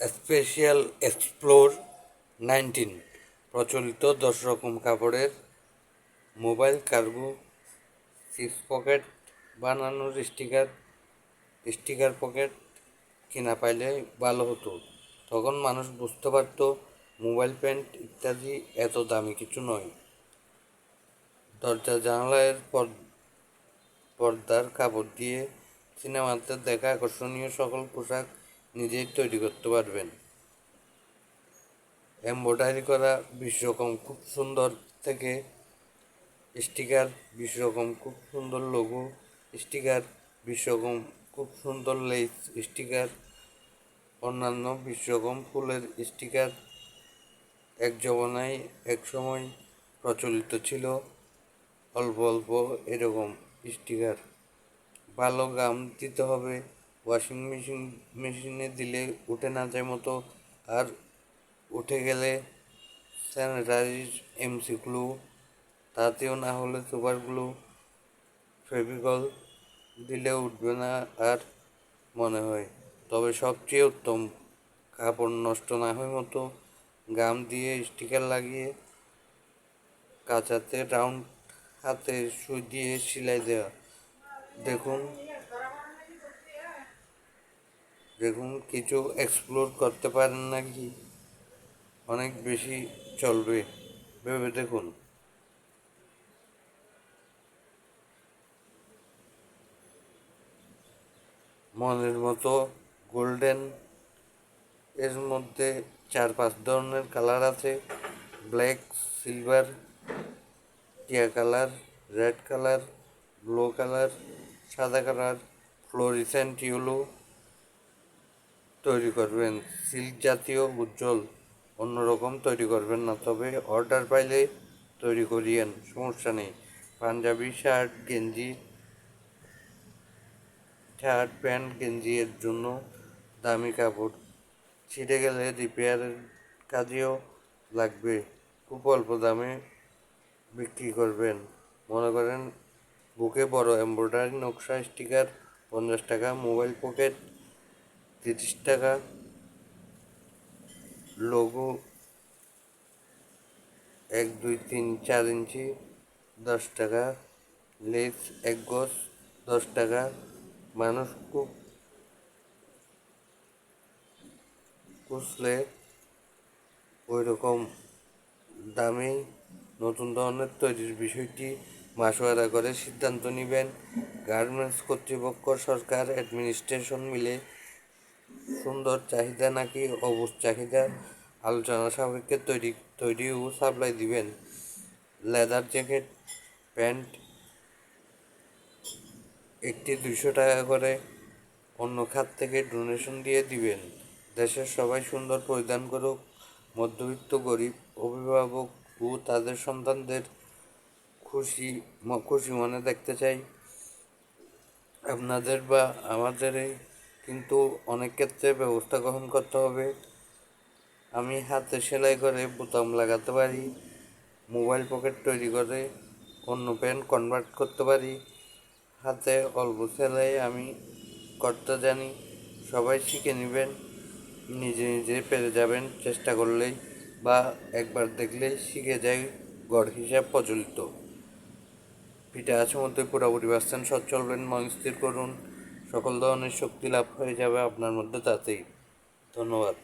Special explore 19 প্রচলিত 10 রকম কাপড়ের মোবাইল কার্গো সিক্স পকেট বানানোর স্টিকার পকেট কিনা পাইলে ভালো হতো। তখন মানুষ বুঝতে পারত মোবাইল প্যান্ট ইত্যাদি এত দামি কিছু নয়। দরজা জানালার পর্দার কাপড় দিয়ে সিনেমাতে দেখা আকর্ষণীয় সকল পোশাক নিজেই তৈরি করতে পারবেন। এমব্রয়ডারি করা 20 রকম খুব সুন্দর থেকে স্টিকার, 20 রকম খুব সুন্দর লোগো স্টিকার, 20 রকম খুব সুন্দর লেস স্টিকার, অন্যান্য 20 রকম ফুলের স্টিকার এক জমানায় এক সময় প্রচলিত ছিল। অল্প অল্প এরকম স্টিকার। ভালো গাম দিতে হবে, ওয়াশিং মেশিনে দিলে উঠে না যায় মতো, আর উঠে গেলে স্যানিটাইজ এমসি গ্লু, তাতেও না হলে সুপার গ্লু, ফেভিকল দিলে উঠবে না আর মনে হয়। তবে সবচেয়ে উত্তম কাপড় নষ্ট না হয় মতো গাম দিয়ে স্টিকার লাগিয়ে কাঁচাতে রাউন্ড হাতে সুই দিয়ে সেলাই দেওয়া। দেখুন কিছু এক্সপ্লোর করতে পারেন নাকি, অনেক বেশি চলবে, ভেবে দেখুন। মনের মতো গোল্ডেন এর মধ্যে 4-5 ধরনের কালার আছে। ব্ল্যাক, সিলভার, টিয়া colour, red colour, blue colour, সাদা কালার, ফ্লোরিসেন্ট ইয়েলো তৈরি করবেন। সিল্ক জাতীয় উজ্জ্বল অন্যরকম তৈরি করবেন না, তবে অর্ডার পাইলে তৈরি করিয়েন, সমস্যা নেই। পাঞ্জাবি শার্ট প্যান্ট গেঞ্জি এর জন্য দামি কাপড় ছিঁড়ে গেলে রিপেয়ারের কাজেও লাগবে। খুব অল্প দামে বিক্রি করবেন। মনে করেন বুকে বড় এমব্রয়ডারি নকশা স্টিকার 50 টাকা, মোবাইল পকেট 30 টাকা, লোগো 1, 2, 3, 4 ইঞ্চি 10 টাকা, লেস 1 গজ 10 টাকা। মানুষ খুব খুঁজলে ওই রকম দামে নতুন ধরনের তৈরির বিষয়টি মাসোয়ারা করে সিদ্ধান্ত নেবেন। গার্মেন্টস কর্তৃপক্ষ, সরকার, অ্যাডমিনিস্ট্রেশন মিলে সুন্দর চাহিদা নাকি অবুঝ চাহিদা আলোচনা সাপেক্ষে তৈরি ও সাপ্লাই দিবেন। লেদার জ্যাকেট প্যান্ট একটি 200 টাকা করে অন্য খাত থেকে ডোনেশন দিয়ে দিবেন। দেশের সবাই সুন্দর পরিধান করুক। মধ্যবিত্ত গরিব অভিভাবক ও তাদের সন্তানদের খুশি মনে দেখতে চাই। আপনাদের বা আমাদেরই কিন্তু অনেক ক্ষেত্রে ব্যবস্থা গ্রহণ করতে হবে। আমি হাতে সেলাই করে বোতাম লাগাতে পারি, মোবাইল পকেট তৈরি করে অন্য প্যান্ট কনভার্ট করতে পারি, হাতে অল্প সেলাই আমি করতে জানি। সবাই শিখে নেবেন, নিজে নিজে পেরে যাবেন চেষ্টা করলেই, বা একবার দেখলেই শিখে যায় গড় হিসাব প্রচলিত। পিঠে আছে মধ্যে পুরোপুরি বাঁচতেন, সৎ চলবেন, মন স্থির করুন, সকল ধরনের শক্তি লাভ হয়ে যাবে আপনার মধ্যে তাতেই। ধন্যবাদ।